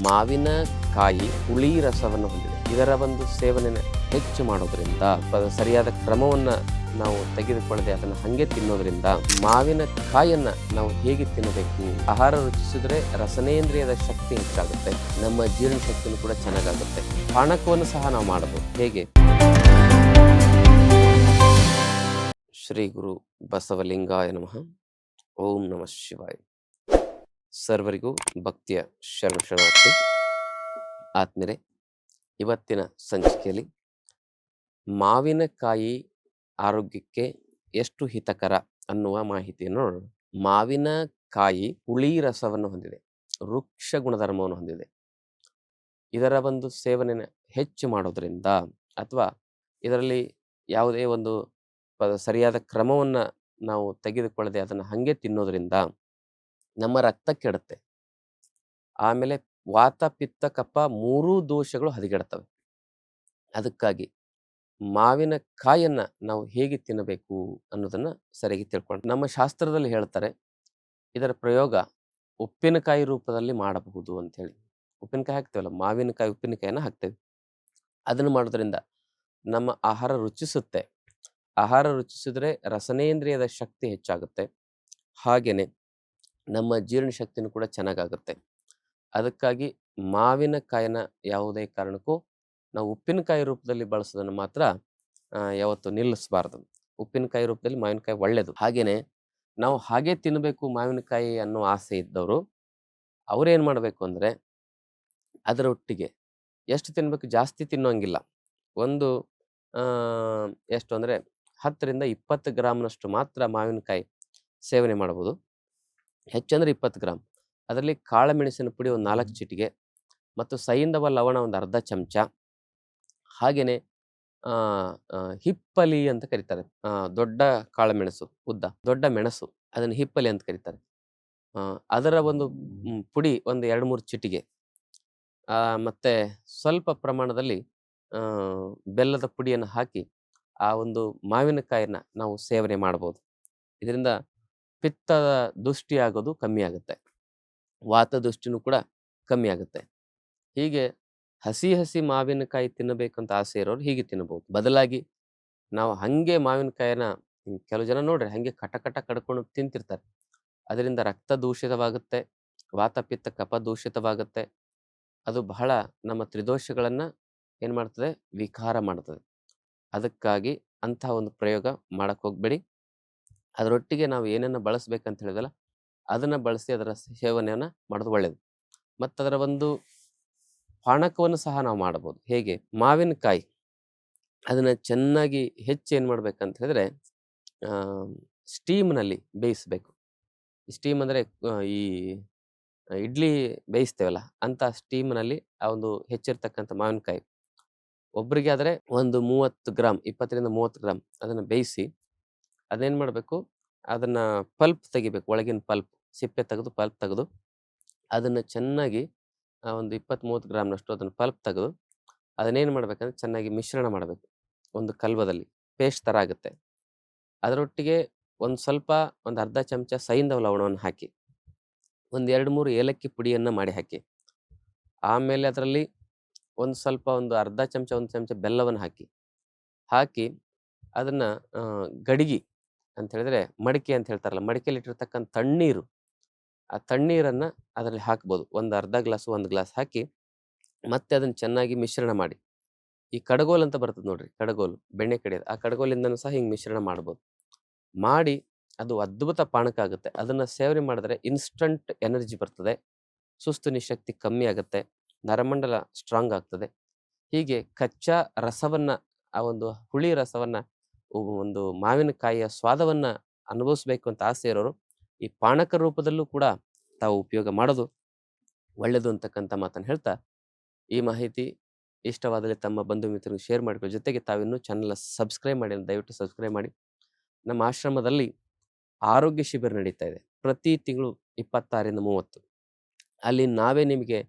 ಮಾವಿನಕಾಯಿ ಹುಳಿ ರಸವನ್ನು ಹೊಂದಿದೆ. ಇದರ ಒಂದು ಸೇವನೆ ಹೆಚ್ಚು ಮಾಡೋದ್ರಿಂದ ಸರಿಯಾದ ಕ್ರಮವನ್ನು ನಾವು ತೆಗೆದುಕೊಳ್ಳದೆ ಅದನ್ನು ಹಾಗೆ ತಿನ್ನೋದ್ರಿಂದ ಮಾವಿನಕಾಯಿಯನ್ನ ನಾವು ಹೇಗೆ ತಿನ್ನಬೇಕು, ಆಹಾರ ರುಚಿಸಿದ್ರೆ ರಸನೇಂದ್ರಿಯದ ಶಕ್ತಿ ಹೆಚ್ಚಾಗುತ್ತೆ, ನಮ್ಮ ಜೀರ್ಣ ಶಕ್ತಿನೂ ಕೂಡ ಚೆನ್ನಾಗಾಗುತ್ತೆ. ಪಾನಕವನ್ನು ಸಹ ನಾವು ಮಾಡಬಹುದು. ಹೇಗೆ? ಶ್ರೀ ಗುರು ಬಸವಲಿಂಗಾಯ ನಮಃ. ಓಂ ನಮಃ ಶಿವಾಯ. ಸರ್ವರಿಗೂ ಭಕ್ತಿಯ ಶರಣಾರ್ಥಿ. ಆತ್ಮೀಯರೇ, ಇವತ್ತಿನ ಸಂಚಿಕೆಯಲ್ಲಿ ಮಾವಿನಕಾಯಿ ಆರೋಗ್ಯಕ್ಕೆ ಎಷ್ಟು ಹಿತಕರ ಅನ್ನುವ ಮಾಹಿತಿಯನ್ನು ನೋಡೋಣ. ಮಾವಿನಕಾಯಿ ಹುಳಿ ರಸವನ್ನು ಹೊಂದಿದೆ, ವೃಕ್ಷ ಗುಣಧರ್ಮವನ್ನು ಹೊಂದಿದೆ. ಇದರ ಒಂದು ಸೇವನೆ ಹೆಚ್ಚು ಮಾಡೋದ್ರಿಂದ ಅಥವಾ ಇದರಲ್ಲಿ ಯಾವುದೇ ಒಂದು ಸರಿಯಾದ ಕ್ರಮವನ್ನು ನಾವು ತೆಗೆದುಕೊಳ್ಳದೆ ಅದನ್ನು ಹಾಗೆ ತಿನ್ನೋದ್ರಿಂದ ನಮ್ಮ ರಕ್ತ ಕೆಡುತ್ತೆ. ಆಮೇಲೆ ವಾತ ಪಿತ್ತ ಕಫ ಮೂರೂ ದೋಷಗಳು ಹದಗೆಡ್ತವೆ. ಅದಕ್ಕಾಗಿ ಮಾವಿನಕಾಯಿಯನ್ನ ನಾವು ಹೇಗೆ ತಿನ್ನಬೇಕು ಅನ್ನೋದನ್ನ ಸರಿಯಾಗಿ ತಿಳ್ಕೊಂಡು, ನಮ್ಮ ಶಾಸ್ತ್ರದಲ್ಲಿ ಹೇಳ್ತಾರೆ ಇದರ ಪ್ರಯೋಗ ಉಪ್ಪಿನಕಾಯಿ ರೂಪದಲ್ಲಿ ಮಾಡಬಹುದು ಅಂತ ಹೇಳಿ. ಉಪ್ಪಿನಕಾಯಿ ಹಾಕ್ತೇವಲ್ಲ, ಮಾವಿನಕಾಯಿ ಉಪ್ಪಿನಕಾಯಿನ ಹಾಕ್ತೇವೆ. ಅದನ್ನು ಮಾಡೋದ್ರಿಂದ ನಮ್ಮ ಆಹಾರ ರುಚಿಸುತ್ತೆ. ಆಹಾರ ರುಚಿಸಿದ್ರೆ ರಸನೇಂದ್ರಿಯದ ಶಕ್ತಿ ಹೆಚ್ಚಾಗುತ್ತೆ. ಹಾಗೇನೆ ನಮ್ಮ ಜೀರ್ಣ ಶಕ್ತಿನೂ ಕೂಡ ಚೆನ್ನಾಗಾಗುತ್ತೆ. ಅದಕ್ಕಾಗಿ ಮಾವಿನಕಾಯಿನ ಯಾವುದೇ ಕಾರಣಕ್ಕೂ ನಾವು ಉಪ್ಪಿನಕಾಯಿ ರೂಪದಲ್ಲಿ ಬಳಸೋದನ್ನು ಮಾತ್ರ ಯಾವತ್ತು ನಿಲ್ಲಿಸಬಾರ್ದು. ಉಪ್ಪಿನಕಾಯಿ ರೂಪದಲ್ಲಿ ಮಾವಿನಕಾಯಿ ಒಳ್ಳೆಯದು. ಹಾಗೇನೆ ನಾವು ಹಾಗೆ ತಿನ್ನಬೇಕು ಮಾವಿನಕಾಯಿ ಅನ್ನೋ ಆಸೆ ಇದ್ದವರು ಅವ್ರೇನು ಮಾಡಬೇಕು ಅಂದರೆ, ಅದರೊಟ್ಟಿಗೆ ಎಷ್ಟು ತಿನ್ನಬೇಕು, ಜಾಸ್ತಿ ತಿನ್ನೋಂಗಿಲ್ಲ. ಒಂದು ಎಷ್ಟು ಅಂದರೆ 10ರಿಂದ 20 ಗ್ರಾಮ್ನಷ್ಟು ಮಾತ್ರ ಮಾವಿನಕಾಯಿ ಸೇವನೆ ಮಾಡ್ಬೋದು. ಹೆಚ್ಚಂದ್ರೆ 20 ಗ್ರಾಮ್. ಅದರಲ್ಲಿ ಕಾಳುಮೆಣಸಿನ ಪುಡಿ ಒಂದು 4 ಚಿಟಿಕೆ ಮತ್ತು ಸೈಂಧವ ಲವಣ ಒಂದು ಅರ್ಧ ಚಮಚ. ಹಾಗೆಯೇ ಹಿಪ್ಪಲಿ ಅಂತ ಕರೀತಾರೆ, ದೊಡ್ಡ ಕಾಳುಮೆಣಸು, ದೊಡ್ಡ ಮೆಣಸು, ಅದನ್ನು ಹಿಪ್ಪಲಿ ಅಂತ ಕರೀತಾರೆ. ಅದರ ಒಂದು ಪುಡಿ ಒಂದು 2-3 ಚಿಟಿಕೆ. ಮತ್ತೆ ಸ್ವಲ್ಪ ಪ್ರಮಾಣದಲ್ಲಿ ಬೆಲ್ಲದ ಪುಡಿಯನ್ನು ಹಾಕಿ ಆ ಒಂದು ಮಾವಿನಕಾಯಿನ ನಾವು ಸೇವನೆ ಮಾಡ್ಬೋದು. ಇದರಿಂದ ಪಿತ್ತದ ದೃಷ್ಟಿ ಆಗೋದು ಕಮ್ಮಿ ಆಗುತ್ತೆ, ವಾತ ದೃಷ್ಟಿನೂ ಕೂಡ ಕಮ್ಮಿ ಆಗುತ್ತೆ. ಹೀಗೆ ಹಸಿ ಮಾವಿನಕಾಯಿ ತಿನ್ನಬೇಕಂತ ಆಸೆ ಇರೋರು ಹೀಗೆ ತಿನ್ನಬಹುದು. ಬದಲಾಗಿ ನಾವು ಹಾಗೆ ಮಾವಿನಕಾಯಿನ ಕೆಲವು ಜನ ನೋಡ್ರಿ ಹಾಗೆ ಕಟ ಕಡ್ಕೊಂಡು ತಿಂತಿರ್ತಾರೆ. ಅದರಿಂದ ರಕ್ತ ದೂಷಿತವಾಗುತ್ತೆ, ವಾತ ಪಿತ್ತ ಕಫ ದೂಷಿತವಾಗುತ್ತೆ. ಅದು ಬಹಳ ನಮ್ಮ ತ್ರಿದೋಷಗಳನ್ನು ಏನು ಮಾಡ್ತದೆ, ವಿಕಾರ ಮಾಡ್ತದೆ. ಅದಕ್ಕಾಗಿ ಅಂತಹ ಒಂದು ಪ್ರಯೋಗ ಮಾಡಕ್ಕೆ ಹೋಗ್ಬೇಡಿ. ಅದರೊಟ್ಟಿಗೆ ನಾವು ಏನನ್ನ ಬಳಸ್ಬೇಕಂತ ಹೇಳಿದಲ್ಲ, ಅದನ್ನು ಬಳಸಿ ಅದರ ಸೇವನೆಯನ್ನು ಮಾಡೋದು ಒಳ್ಳೆಯದು. ಮತ್ತು ಅದರ ಒಂದು ಪಾನಕವನ್ನು ಸಹ ನಾವು ಮಾಡಬಹುದು. ಹೇಗೆ? ಮಾವಿನಕಾಯಿ ಅದನ್ನು ಚೆನ್ನಾಗಿ ಹೆಚ್ಚು ಏನು ಮಾಡ್ಬೇಕಂತ ಹೇಳಿದ್ರೆ, ಸ್ಟೀಮ್ನಲ್ಲಿ ಬೇಯಿಸಬೇಕು. ಸ್ಟೀಮ್ ಅಂದರೆ ಈ ಇಡ್ಲಿ ಬೇಯಿಸ್ತೇವಲ್ಲ ಅಂತ ಸ್ಟೀಮ್ನಲ್ಲಿ ಆ ಒಂದು ಹೆಚ್ಚಿರ್ತಕ್ಕಂಥ ಮಾವಿನಕಾಯಿ ಒಬ್ಬರಿಗೆ ಆದರೆ ಒಂದು 30 ಗ್ರಾಮ್, 20ರಿಂದ 30 ಗ್ರಾಮ್ ಅದನ್ನು ಬೇಯಿಸಿ ಅದೇನು ಮಾಡಬೇಕು, ಅದನ್ನು ಪಲ್ಪ್ ತೆಗಿಬೇಕು. ಒಳಗಿನ ಪಲ್ಪ್, ಸಿಪ್ಪೆ ತೆಗೆದು ಪಲ್ಪ್ ತೆಗೆದು ಅದನ್ನು ಚೆನ್ನಾಗಿ ಒಂದು 20-30 ಗ್ರಾಮ್ನಷ್ಟು ಅದನ್ನು ಪಲ್ಪ್ ತೆಗೆದು ಅದನ್ನೇನು ಮಾಡಬೇಕಂದ್ರೆ ಚೆನ್ನಾಗಿ ಮಿಶ್ರಣ ಮಾಡಬೇಕು. ಒಂದು ಕಲ್ಬದಲ್ಲಿ ಪೇಸ್ಟ್ ಥರ ಆಗುತ್ತೆ. ಅದರೊಟ್ಟಿಗೆ ಒಂದು ಅರ್ಧ ಚಮಚ ಸೈಂಧವ ಲವಣವನ್ನು ಹಾಕಿ, ಒಂದು 2-3 ಏಲಕ್ಕಿ ಪುಡಿಯನ್ನು ಮಾಡಿ ಹಾಕಿ, ಆಮೇಲೆ ಅದರಲ್ಲಿ ಒಂದು ಅರ್ಧ ಚಮಚ 1 ಚಮಚ ಬೆಲ್ಲವನ್ನು ಹಾಕಿ ಅದನ್ನು ಗಡಿಗೆ ಅಂತ ಹೇಳಿದ್ರೆ ಮಡಿಕೆ ಅಂತ ಹೇಳ್ತಾರಲ್ಲ, ಮಡಿಕೆಯಲ್ಲಿ ಇಟ್ಟಿರ್ತಕ್ಕಂಥ ತಣ್ಣೀರು, ಆ ತಣ್ಣೀರನ್ನು ಅದರಲ್ಲಿ ಹಾಕ್ಬೋದು. ಒಂದು ಅರ್ಧ ಗ್ಲಾಸು 1 ಗ್ಲಾಸ್ ಹಾಕಿ ಮತ್ತೆ ಅದನ್ನು ಚೆನ್ನಾಗಿ ಮಿಶ್ರಣ ಮಾಡಿ, ಈ ಕಡಗೋಲು ಅಂತ ಬರ್ತದೆ ನೋಡ್ರಿ, ಕಡಗೋಲು ಬೆಣ್ಣೆ ಕಡಿಯೋದು, ಆ ಕಡಗೋಲಿಂದನೂ ಸಹ ಹಿಂಗೆ ಮಿಶ್ರಣ ಮಾಡ್ಬೋದು. ಮಾಡಿ ಅದು ಅದ್ಭುತ ಪಾನಕ ಆಗುತ್ತೆ. ಅದನ್ನು ಸೇವನೆ ಮಾಡಿದ್ರೆ ಇನ್ಸ್ಟಂಟ್ ಎನರ್ಜಿ ಬರ್ತದೆ, ಸುಸ್ತು ನಿಶಕ್ತಿ ಕಮ್ಮಿ ಆಗುತ್ತೆ, ನರಮಂಡಲ ಸ್ಟ್ರಾಂಗ್ ಆಗ್ತದೆ. ಹೀಗೆ ಕಚ್ಚಾ ರಸವನ್ನು, ಆ ಒಂದು ಹುಳಿ ರಸವನ್ನು, ಒಂದು ಮಾವಿನಕಾಯಿಯ ಸ್ವಾದವನ್ನು ಅನುಭವಿಸ್ಬೇಕು ಅಂತ ಆಸೆ ಇರೋರು ಈ ಪಾನಕ ರೂಪದಲ್ಲೂ ಕೂಡ ತಾವು ಉಪಯೋಗ ಮಾಡೋದು ಒಳ್ಳೆಯದು ಅಂತಕ್ಕಂಥ ಮಾತನ್ನು ಹೇಳ್ತಾ, ಈ ಮಾಹಿತಿ ಇಷ್ಟವಾದಲ್ಲಿ ತಮ್ಮ ಬಂಧು ಮಿತ್ರರಿಗೆ ಶೇರ್ ಮಾಡಿಕೊಳ್ಳಿ. ಜೊತೆಗೆ ತಾವಿನ್ನೂ ಚಾನಲ್ ಸಬ್ಸ್ಕ್ರೈಬ್ ಮಾಡಿ, ದಯವಿಟ್ಟು ಸಬ್ಸ್ಕ್ರೈಬ್ ಮಾಡಿ. ನಮ್ಮ ಆಶ್ರಮದಲ್ಲಿ ಆರೋಗ್ಯ ಶಿಬಿರ ನಡೀತಾ ಇದೆ ಪ್ರತಿ ತಿಂಗಳು 26ರಿಂದ 30. ಅಲ್ಲಿ ನಾವೇ ನಿಮಗೆ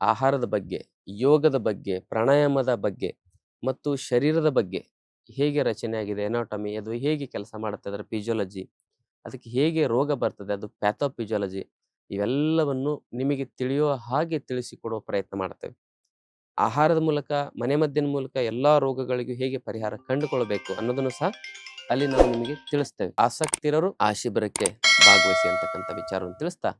ಆಹಾರದ ಬಗ್ಗೆ, ಯೋಗದ ಬಗ್ಗೆ, ಪ್ರಾಣಾಯಾಮದ ಬಗ್ಗೆ ಮತ್ತು ಶರೀರದ ಬಗ್ಗೆ, ಹೇಗೆ ರಚನೆ ಆಗಿದೆ, ಎನಾಟಮಿ, ಅದು ಹೇಗೆ ಕೆಲಸ ಮಾಡುತ್ತೆ, ಅದರ ಫಿಸಿಯಾಲಜಿ, ಅದಕ್ಕೆ ಹೇಗೆ ರೋಗ ಬರ್ತದೆ, ಅದು ಪ್ಯಾಥೋಫಿಸಿಯಾಲಜಿ, ಇವೆಲ್ಲವನ್ನು ನಿಮಗೆ ತಿಳಿಯುವ ಹಾಗೆ ತಿಳಿಸಿಕೊಡುವ ಪ್ರಯತ್ನ ಮಾಡ್ತೇವೆ. ಆಹಾರದ ಮೂಲಕ, ಮನೆಮದ್ದಿನ ಮೂಲಕ ಎಲ್ಲಾ ರೋಗಗಳಿಗೂ ಹೇಗೆ ಪರಿಹಾರ ಕಂಡುಕೊಳ್ಳಬೇಕು ಅನ್ನೋದನ್ನು ಸಹ ಅಲ್ಲಿ ನಾವು ನಿಮಗೆ ತಿಳಿಸ್ತೇವೆ. ಆಸಕ್ತಿ ಇರೋರು ಆ ಶಿಬಿರಕ್ಕೆ ಭಾಗವಹಿಸಿ ಅಂತಕ್ಕಂಥ ವಿಚಾರವನ್ನು ತಿಳಿಸ್ತಾ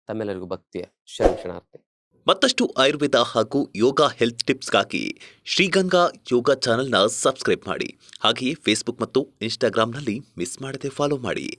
ತಮ್ಮೆಲ್ಲರಿಗೂ ಭಕ್ತಿಯ ಶರಣಾರ್ಥಿ. ಮತ್ತಷ್ಟು ಆಯುರ್ವೇದ ಹಾಗೂ ಯೋಗ ಹೆಲ್ತ್ ಟಿಪ್ಸ್ಗಾಗಿ ಶ್ರೀಗಂಗಾ ಯೋಗ ಚಾನೆಲ್ನ ಸಬ್ಸ್ಕ್ರೈಬ್ ಮಾಡಿ. ಹಾಗೆಯೇ ಫೇಸ್ಬುಕ್ ಮತ್ತು ಇನ್ಸ್ಟಾಗ್ರಾಂನಲ್ಲಿ ಮಿಸ್ ಮಾಡದೆ ಫಾಲೋ ಮಾಡಿ.